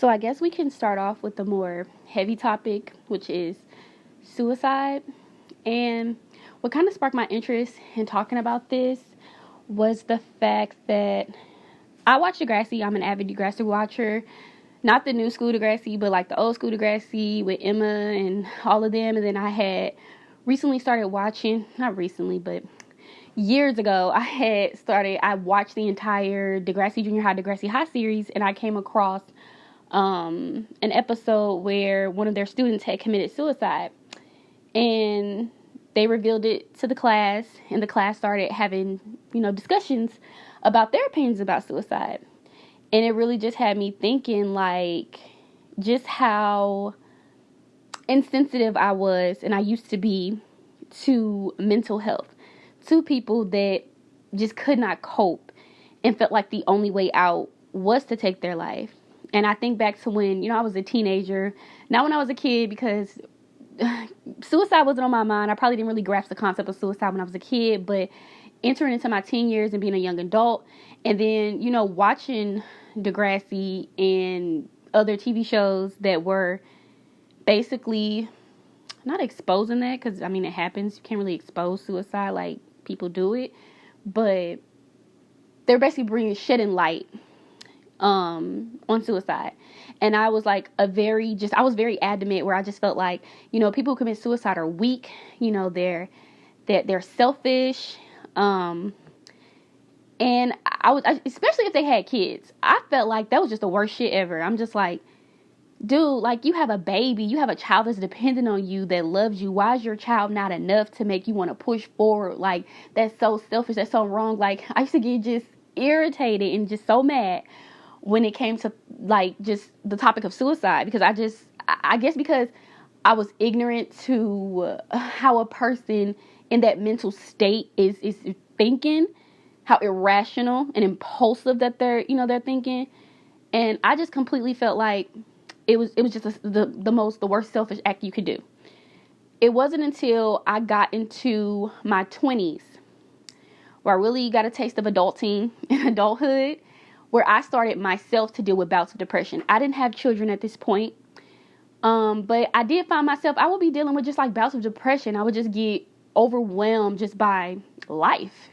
So I guess we can start off with the more heavy topic, which is suicide. And what kind of sparked my interest in talking about this was the fact that I watch Degrassi. I'm an avid Degrassi watcher. Not the new school Degrassi, but like the old school Degrassi with Emma and all of them. And then I had recently started watching, not recently, but years ago, I watched the entire Degrassi Junior High, Degrassi High series, and I came across an episode where one of their students had committed suicide. And they revealed it to the class, and the class started having, discussions about their opinions about suicide. And it really just had me thinking, like, just how insensitive I was and I used to be to mental health, to people that just could not cope and felt like the only way out was to take their life. And I think back to when, I was a teenager, not when I was a kid, because suicide wasn't on my mind. I probably didn't really grasp the concept of suicide when I was a kid, but entering into my teen years and being a young adult, and then, watching Degrassi and other TV shows that were basically not exposing that, because, it happens. You can't really expose suicide like people do it, but they're basically shedding light on suicide. And I was like I was very adamant, where I just felt like, people who commit suicide are weak, they're selfish. And especially if they had kids, I felt like that was just the worst shit ever. I'm just like, dude, like, you have a baby, you have a child that's dependent on you, that loves you. Why is your child not enough to make you want to push forward? Like, that's so selfish, that's so wrong. Like, I used to get just irritated and just so mad when it came to, like, just the topic of suicide, because I guess because I was ignorant to how a person in that mental state is thinking, how irrational and impulsive that they're thinking. And I just completely felt like it was just the worst selfish act you could do. It wasn't until I got into my 20s where I really got a taste of adulting and adulthood, where I started myself to deal with bouts of depression. I didn't have children at this point, but I did find myself, I would be dealing with just like bouts of depression. I would just get overwhelmed just by life,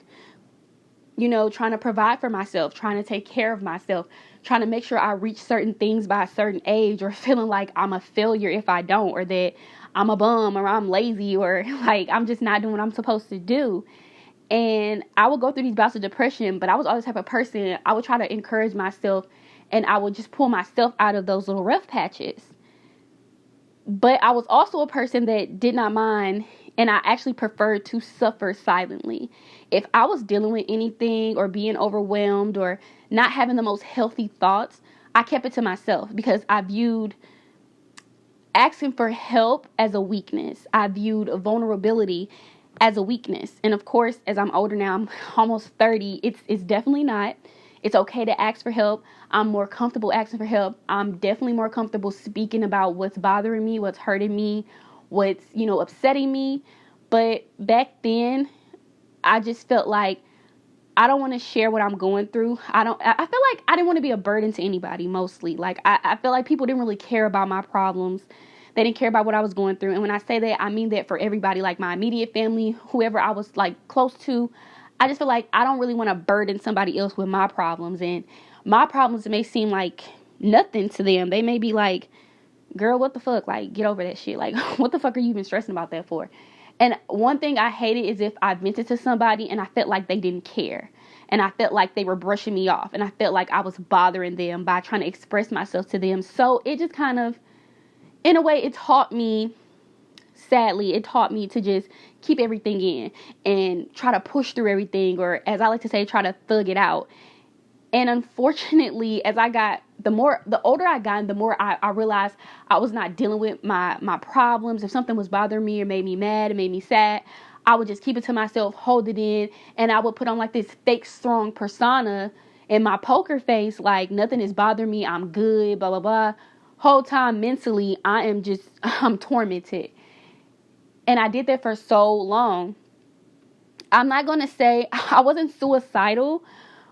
trying to provide for myself, trying to take care of myself, trying to make sure I reach certain things by a certain age, or feeling like I'm a failure if I don't, or that I'm a bum, or I'm lazy, or like I'm just not doing what I'm supposed to do. And I would go through these bouts of depression, but I was always the type of person, I would try to encourage myself, and I would just pull myself out of those little rough patches. But I was also a person that did not mind, and I actually preferred to suffer silently. If I was dealing with anything or being overwhelmed or not having the most healthy thoughts, I kept it to myself, because I viewed asking for help as a weakness. I viewed vulnerability as a weakness. And of course, as I'm older now, I'm almost 30, it's definitely not. It's okay to ask for help. I'm more comfortable asking for help. I'm definitely more comfortable speaking about what's bothering me, what's hurting me, what's, upsetting me. But back then, I just felt like I don't want to share what I'm going through. I feel like I didn't want to be a burden to anybody, mostly. Like, I feel like people didn't really care about my problems. They didn't care about what I was going through. And when I say that, I mean that for everybody, like my immediate family, whoever I was like close to. I just feel like I don't really want to burden somebody else with my problems. And my problems may seem like nothing to them. They may be like, girl, what the fuck? Like, get over that shit. Like, what the fuck are you even stressing about that for? And one thing I hated is if I vented to somebody and I felt like they didn't care. And I felt like they were brushing me off. And I felt like I was bothering them by trying to express myself to them. So it just kind of, in a way, it taught me to just keep everything in and try to push through everything, or as I like to say, try to thug it out. And unfortunately, the older I got, the more I realized I was not dealing with my problems. If something was bothering me or made me mad, it made me sad, I would just keep it to myself, hold it in, and I would put on like this fake strong persona in my poker face, like nothing is bothering me, I'm good, blah, blah, blah. Whole time mentally, I'm tormented. And I did that for so long. I'm not going to say I wasn't suicidal,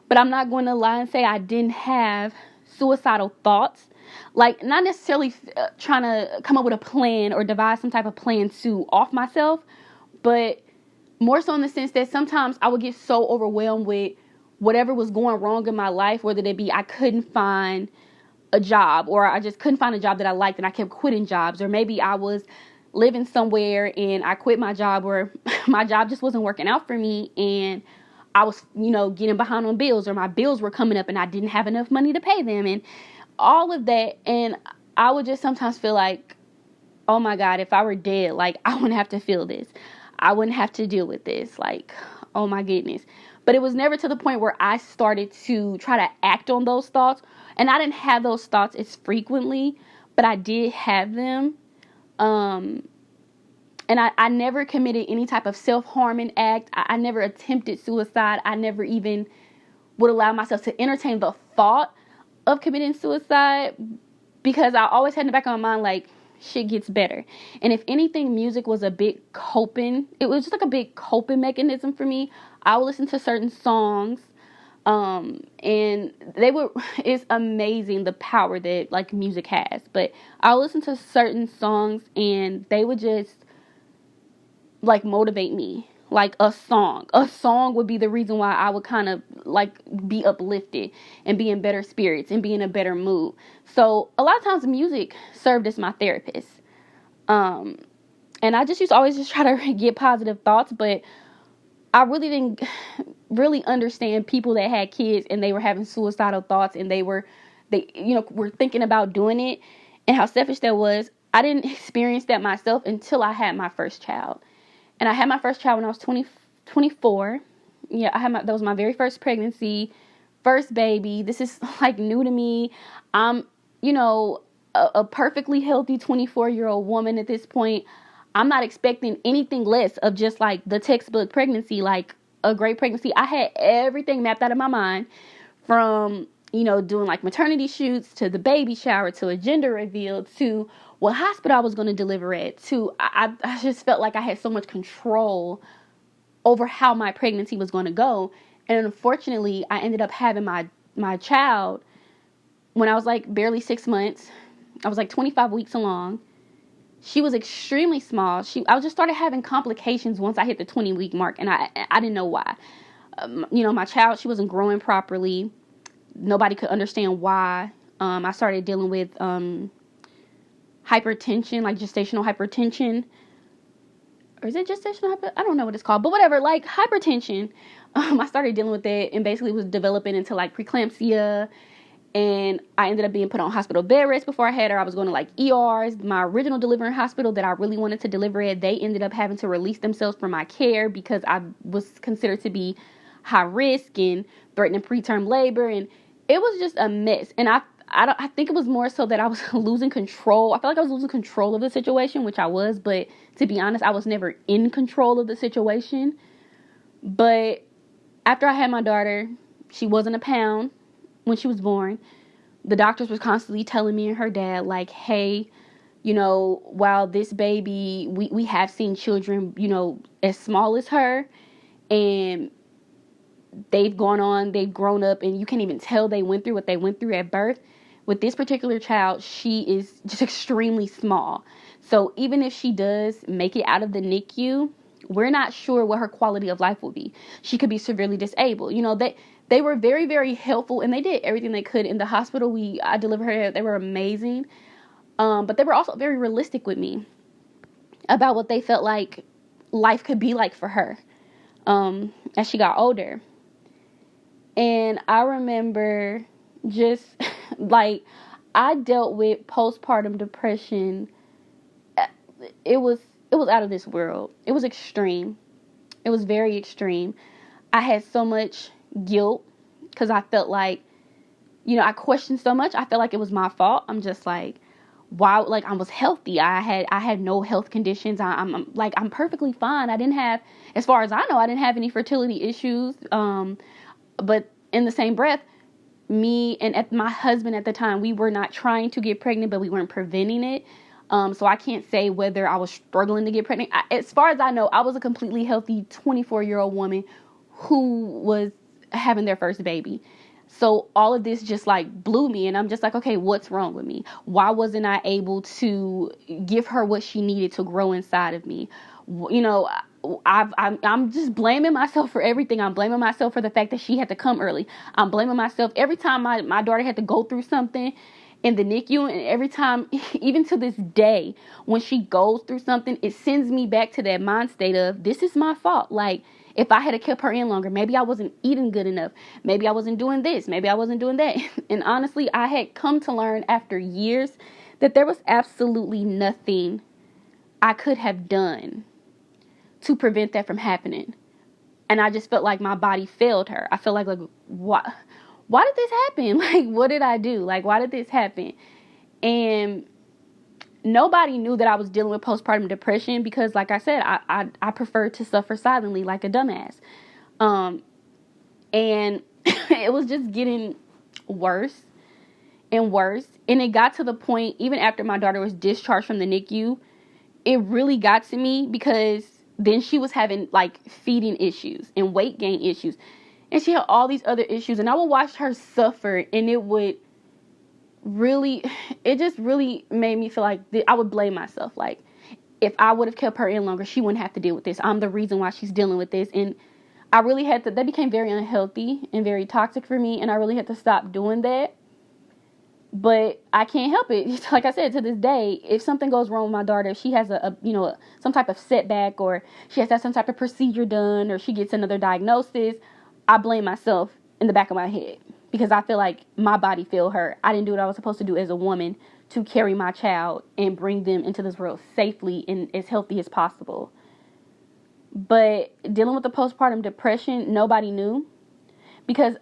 but I'm not going to lie and say I didn't have suicidal thoughts. Like, not necessarily trying to come up with a plan or devise some type of plan to off myself, but more so in the sense that sometimes I would get so overwhelmed with whatever was going wrong in my life, whether it be I couldn't find a job, or I just couldn't find a job that I liked and I kept quitting jobs, or maybe I was living somewhere and I quit my job, or my job just wasn't working out for me and I was, getting behind on bills, or my bills were coming up and I didn't have enough money to pay them, and all of that. And I would just sometimes feel like, oh my God, if I were dead, like, I wouldn't have to feel this. I wouldn't have to deal with this. Like, oh my goodness. But it was never to the point where I started to try to act on those thoughts. And I didn't have those thoughts as frequently, but I did have them. And I never committed any type of self-harming act. I never attempted suicide. I never even would allow myself to entertain the thought of committing suicide, because I always had in the back of my mind, like, shit gets better. And if anything, music was a big coping. It was just like a big coping mechanism for me. I would listen to certain songs, and it's amazing the power that, like, music has. But I would listen to certain songs and they would just, like, motivate me. Like a song would be the reason why I would kind of, like, be uplifted and be in better spirits and be in a better mood. So a lot of times music served as my therapist. And I just used to always just try to get positive thoughts, but I really didn't really understand people that had kids and they were having suicidal thoughts and they were thinking about doing it, and how selfish that was. I didn't experience that myself until I had my first child. And I had my first child when I was 24. Yeah, that was my very first pregnancy, first baby. This is, like, new to me. I'm, a perfectly healthy 24-year-old woman at this point. I'm not expecting anything less of just, like, the textbook pregnancy, like a great pregnancy. I had everything mapped out in my mind, from, doing, like, maternity shoots, to the baby shower, to a gender reveal, to what hospital I was going to deliver at, to I just felt like I had so much control over how my pregnancy was going to go. And unfortunately, I ended up having my child when I was, like, barely 6 months. I was, like, 25 weeks along. She was extremely small. I just started having complications once I hit the 20-week mark, and I didn't know why. My child, she wasn't growing properly. Nobody could understand why. I started dealing with hypertension, like gestational hypertension. Or is it gestational hypertension? I don't know what it's called, but whatever, like hypertension. I started dealing with that and basically was developing into, like, preeclampsia. And I ended up being put on hospital bed rest before I had her. I was going to, like, ERs. My original delivering hospital that I really wanted to deliver at, they ended up having to release themselves from my care because I was considered to be high risk and threatening preterm labor. And it was just a mess. And I think it was more so that I was losing control. I felt like I was losing control of the situation, which I was. But to be honest, I was never in control of the situation. But after I had my daughter, she wasn't a pound when she was born. The doctors were constantly telling me and her dad, like, hey, while this baby, we have seen children, as small as her, and they've grown up, and you can't even tell they went through what they went through at birth. With this particular child, she is just extremely small. So even if she does make it out of the NICU, we're not sure what her quality of life will be. She could be severely disabled. They were very, very helpful, and they did everything they could in the hospital. I delivered her. They were amazing. But they were also very realistic with me about what they felt like life could be like for her as she got older. And I remember just, like, I dealt with postpartum depression. It was out of this world. It was extreme. It was very extreme. I had so much guilt because I felt like, I questioned so much. I felt like it was my fault. I'm just like, wow, like, I was healthy. I had no health conditions. I'm perfectly fine. I didn't have, as far as I know, I didn't have any fertility issues. But in the same breath, me and my husband at the time, we were not trying to get pregnant, but we weren't preventing it. So I can't say whether I was struggling to get pregnant. As far as I know, I was a completely healthy 24-year-old woman who was having their first baby. So all of this just like blew me, and I'm just like, okay, what's wrong with me? Why wasn't I able to give her what she needed to grow inside of me? You know, I'm just blaming myself for everything. I'm blaming myself for the fact that she had to come early. I'm blaming myself every time my daughter had to go through something in the NICU, and every time, even to this day, when she goes through something, it sends me back to that mind state of, this is my fault. Like, if I had kept her in longer, maybe I wasn't eating good enough. Maybe I wasn't doing this. Maybe I wasn't doing that. And honestly, I had come to learn after years that there was absolutely nothing I could have done to prevent that from happening. And I just felt like my body failed her. I felt like why did this happen? Like, what did I do? Like, why did this happen? And nobody knew that I was dealing with postpartum depression because, like I said, I prefer to suffer silently like a dumbass. And it was just getting worse and worse. And it got to the point, even after my daughter was discharged from the NICU, it really got to me because then she was having like feeding issues and weight gain issues. And she had all these other issues. And I would watch her suffer, and it just really made me feel like I would blame myself. Like, if I would have kept her in longer, she wouldn't have to deal with this. I'm the reason why she's dealing with this. And I really had to, that became very unhealthy and very toxic for me. And I really had to stop doing that. But I can't help it. Like I said, to this day, if something goes wrong with my daughter, if she has some type of setback, or she has to have some type of procedure done, or she gets another diagnosis, I blame myself in the back of my head because I feel like my body failed her. I didn't do what I was supposed to do as a woman to carry my child and bring them into this world safely and as healthy as possible. But dealing with the postpartum depression, nobody knew because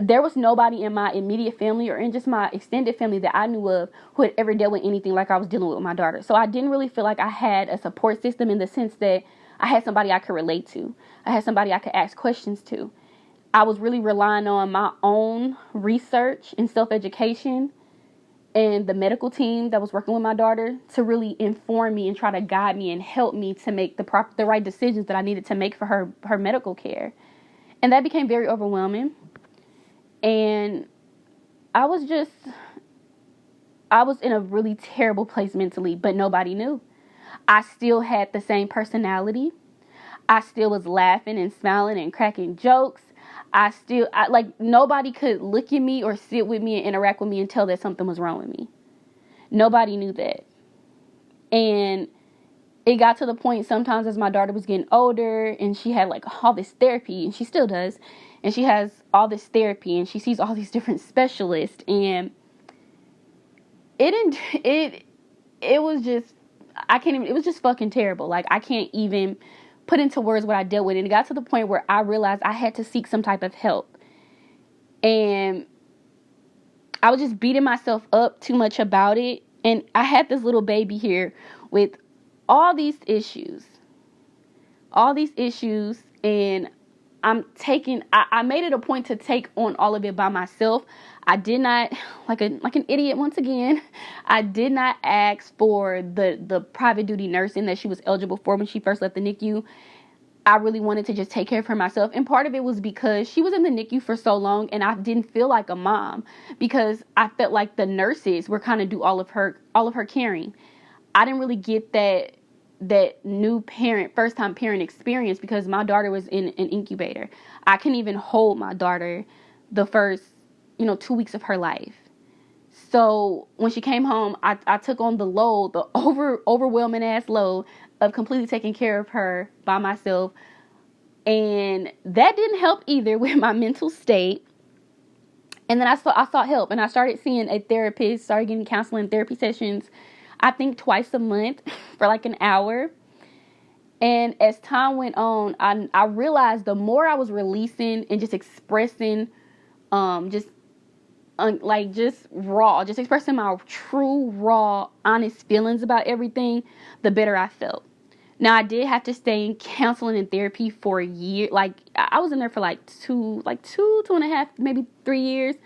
there was nobody in my immediate family or in just my extended family that I knew of who had ever dealt with anything like I was dealing with my daughter. So I didn't really feel like I had a support system in the sense that I had somebody I could relate to. I had somebody I could ask questions to. I was really relying on my own research and self-education and the medical team that was working with my daughter to really inform me and try to guide me and help me to make the right decisions that I needed to make for her medical care. And that became very overwhelming. And I was in a really terrible place mentally, but nobody knew. I still had the same personality. I still was laughing and smiling and cracking jokes. Nobody could look at me or sit with me and interact with me and tell that something was wrong with me. Nobody knew that. And it got to the point sometimes as my daughter was getting older and she had like all this therapy, and she still does, and she has all this therapy and she sees all these different specialists, and it was just, it was just fucking terrible. Like, I can't even put into words what I dealt with. And it got to the point where I realized I had to seek some type of help. And I was just beating myself up too much about it. And I had this little baby here with all these issues. And I made it a point to take on all of it by myself. I did not, like an idiot once again, I did not ask for the private duty nursing that she was eligible for when she first left the NICU. I really wanted to just take care of her myself. And part of it was because she was in the NICU for so long and I didn't feel like a mom because I felt like the nurses were kind of do all of her caring. I didn't really get that new parent, first time parent experience because my daughter was in an incubator. I couldn't even hold my daughter the first, 2 weeks of her life. So when she came home, I took on the load, the overwhelming ass load of completely taking care of her by myself. And that didn't help either with my mental state. And then I sought help, and I started seeing a therapist, started getting counseling therapy sessions, I think twice a month for like an hour. And as time went on, I realized the more I was releasing and just expressing, just expressing my true, raw, honest feelings about everything, the better I felt. Now, I did have to stay in counseling and therapy for a year. Like, I was in there for two and a half, maybe 3 years,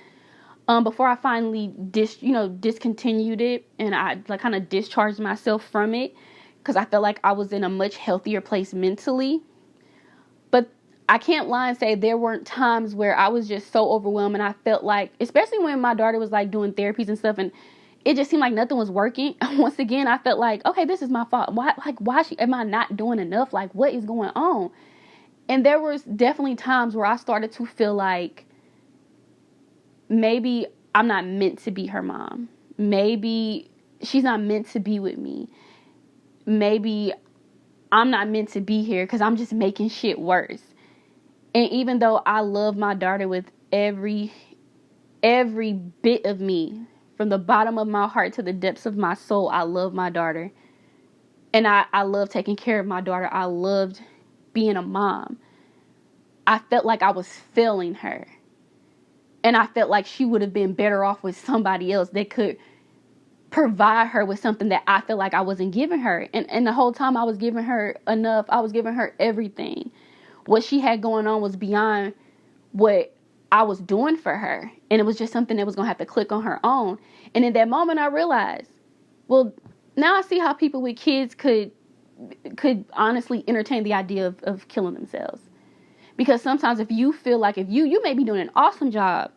before I finally discontinued it, and I kind of discharged myself from it because I felt like I was in a much healthier place mentally. But I can't lie and say there weren't times where I was just so overwhelmed and I felt like, especially when my daughter was like doing therapies and stuff, and it just seemed like nothing was working. Once again, I felt like, okay, this is my fault. Why am I not doing enough? Like, what is going on? And there was definitely times where I started to feel like maybe I'm not meant to be her mom. Maybe she's not meant to be with me. Maybe I'm not meant to be here because I'm just making shit worse. And even though I love my daughter with every bit of me, from the bottom of my heart to the depths of my soul, I love my daughter. And I love taking care of my daughter. I loved being a mom. I felt like I was failing her. And I felt like she would have been better off with somebody else that could provide her with something that I felt like I wasn't giving her. And the whole time I was giving her enough. I was giving her everything. What she had going on was beyond what I was doing for her. And it was just something that was going to have to click on her own. And in that moment, I realized, well, now I see how people with kids could honestly entertain the idea of killing themselves. Because sometimes if you feel like you may be doing an awesome job,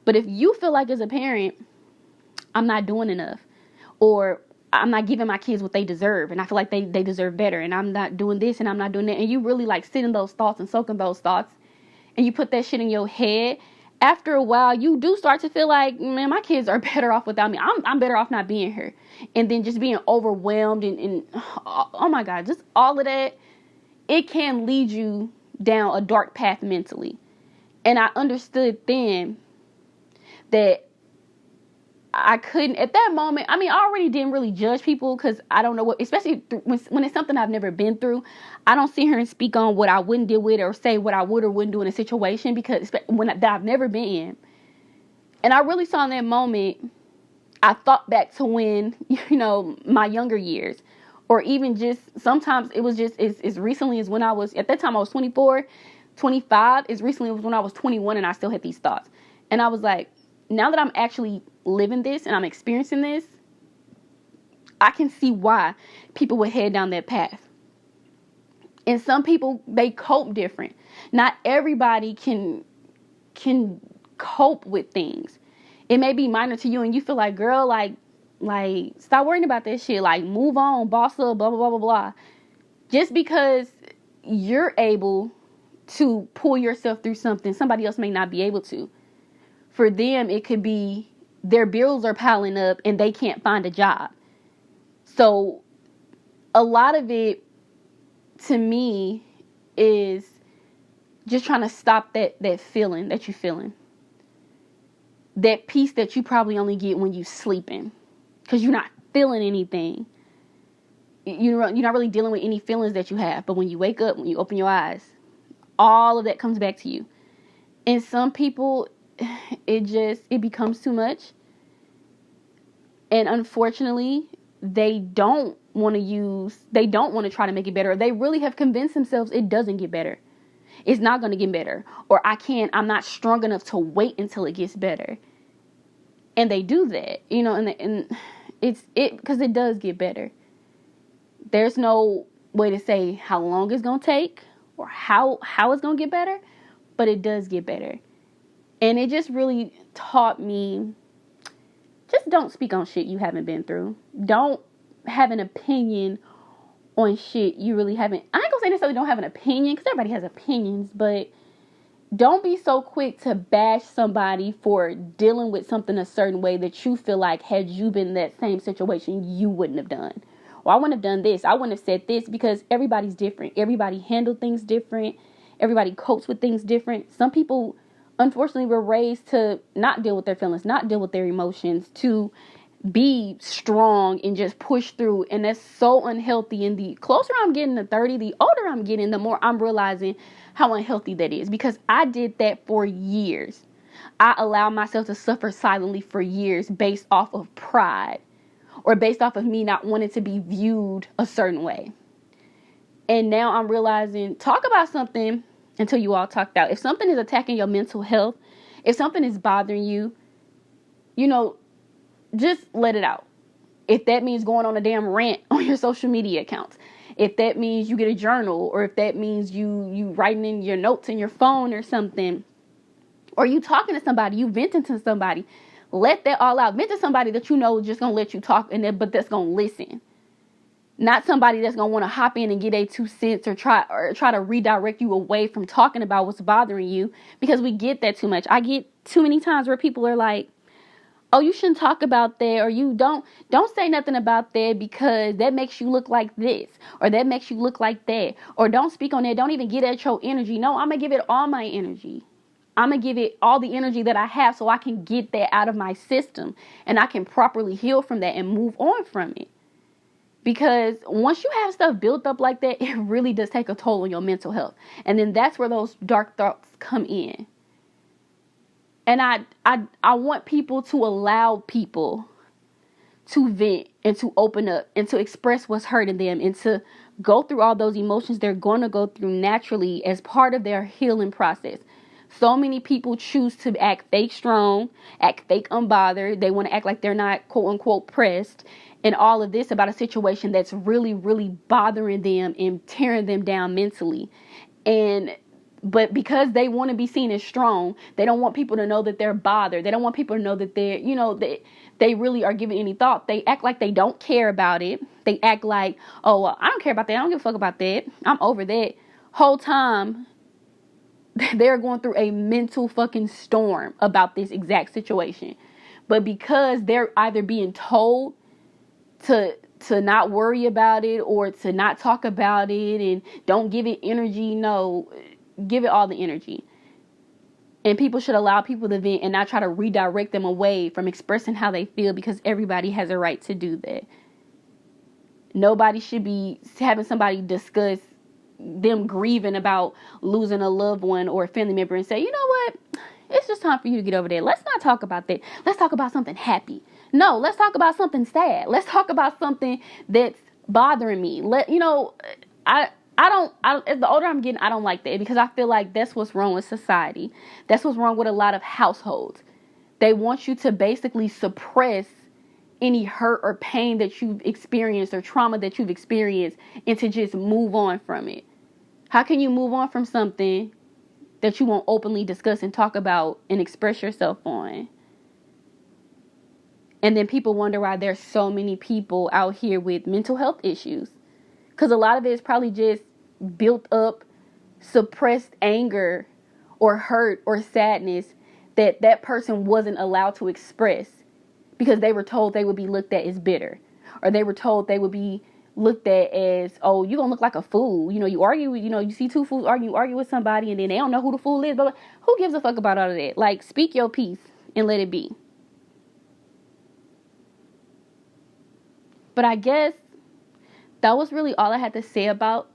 but if you feel like as a parent, I'm not doing enough, or I'm not giving my kids what they deserve, and I feel like they deserve better, and I'm not doing this and I'm not doing that, and you really like sit in those thoughts and soak in those thoughts, and you put that shit in your head, after a while you do start to feel like, man, my kids are better off without me. I'm better off not being here. And then just being overwhelmed and oh my God, just all of that, it can lead you down a dark path mentally. And I understood then that I couldn't, at that moment, I mean, I already didn't really judge people because I don't know what, especially when it's something I've never been through, I don't sit here and speak on what I wouldn't deal with or say what I would or wouldn't do in a situation because that I've never been in. And I really saw in that moment, I thought back to when, my younger years, or even just sometimes it was just as recently as when I was, at that time I was 24, 25, as recently as when I was 21 and I still had these thoughts. And I was like, now that I'm actually living this and I'm experiencing this, I can see why people would head down that path. And some people, they cope different. Not everybody can cope with things. It may be minor to you and you feel like, girl, like stop worrying about that shit. Like, move on, boss up, blah, blah, blah, blah, blah. Just because you're able to pull yourself through something, somebody else may not be able to. For them, it could be their bills are piling up and they can't find a job. So a lot of it, to me, is just trying to stop that feeling that you're feeling. That peace that you probably only get when you're sleeping. Because you're not feeling anything. You're not really dealing with any feelings that you have. But when you wake up, when you open your eyes, all of that comes back to you. And some people, it becomes too much. And unfortunately, they don't want to try to make it better. They really have convinced themselves it doesn't get better. It's not going to get better. Or I'm not strong enough to wait until it gets better. And they do that, and it's because it does get better. There's no way to say how long it's going to take or how it's going to get better, but it does get better. And it just really taught me, just don't speak on shit you haven't been through. Don't have an opinion on shit you really haven't. I ain't gonna say necessarily don't have an opinion, because everybody has opinions, but don't be so quick to bash somebody for dealing with something a certain way that you feel like had you been in that same situation, you wouldn't have done. Or I wouldn't have done this. I wouldn't have said this, because everybody's different. Everybody handle things different. Everybody copes with things different. Some people, unfortunately, were raised to not deal with their feelings, not deal with their emotions, to be strong and just push through. And that's so unhealthy. And the closer I'm getting to 30, the older I'm getting, the more I'm realizing how unhealthy that is, because I did that for years. I allowed myself to suffer silently for years based off of pride, or based off of me not wanting to be viewed a certain way. And now I'm realizing, talk about something until you all talked out. If something is attacking your mental health, if something is bothering you, just let it out. If that means going on a damn rant on your social media accounts, if that means you get a journal, or if that means you writing in your notes in your phone or something, or you talking to somebody, you venting to somebody, let that all out. Vent to somebody that you know is just gonna let you talk, but that's gonna listen. Not somebody that's gonna want to hop in and get a 2 cents, or try to redirect you away from talking about what's bothering you, because we get that too much. I get too many times where people are like, oh, you shouldn't talk about that, or you don't say nothing about that because that makes you look like this, or that makes you look like that, or don't speak on that, don't even get at your energy. No, I'm gonna give it all my energy. I'm gonna give it all the energy that I have, so I can get that out of my system, and I can properly heal from that and move on from it. Because once you have stuff built up like that, it really does take a toll on your mental health. And then that's where those dark thoughts come in. And I want people to allow people to vent and to open up and to express what's hurting them, and to go through all those emotions they're going to go through naturally as part of their healing process. So many people choose to act fake strong, act fake unbothered. They want to act like they're not quote unquote pressed, and all of this about a situation that's really, really bothering them and tearing them down mentally. But because they want to be seen as strong, they don't want people to know that they're bothered. They don't want people to know that they really are giving any thought. They act like they don't care about it. They act like, oh, well, I don't care about that. I don't give a fuck about that. I'm over that. Whole time, they're going through a mental fucking storm about this exact situation. But because they're either being told to not worry about it, or to not talk about it, and don't give it energy, no, give it all the energy. And people should allow people to vent and not try to redirect them away from expressing how they feel, because everybody has a right to do that. Nobody should be having somebody discuss them grieving about losing a loved one or a family member and say, you know what, it's just time for you to get over there. Let's not talk about that. Let's talk about something happy. No, let's talk about something sad. Let's talk about something that's bothering me. As the older I'm getting, I don't like that, because I feel like that's what's wrong with society. That's what's wrong with a lot of households. They want you to basically suppress any hurt or pain that you've experienced, or trauma that you've experienced, and to just move on from it. How can you move on from something that you won't openly discuss and talk about and express yourself on? And then people wonder why there's so many people out here with mental health issues. Because a lot of it is probably just built up, suppressed anger or hurt or sadness that person wasn't allowed to express, because they were told they would be looked at as bitter, or they were told they would be looked at as, oh, you're gonna look like a fool. You argue, you see two fools argue with somebody, and then they don't know who the fool is. But who gives a fuck about all of that? Like, speak your piece and let it be. But I guess that was really all I had to say about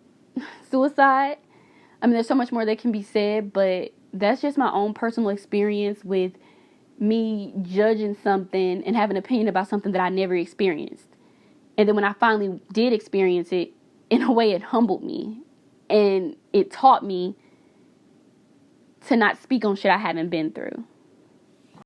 suicide. I mean, there's so much more that can be said, but that's just my own personal experience with me judging something and having an opinion about something that I never experienced. And then when I finally did experience it, in a way it humbled me, and it taught me to not speak on shit I haven't been through.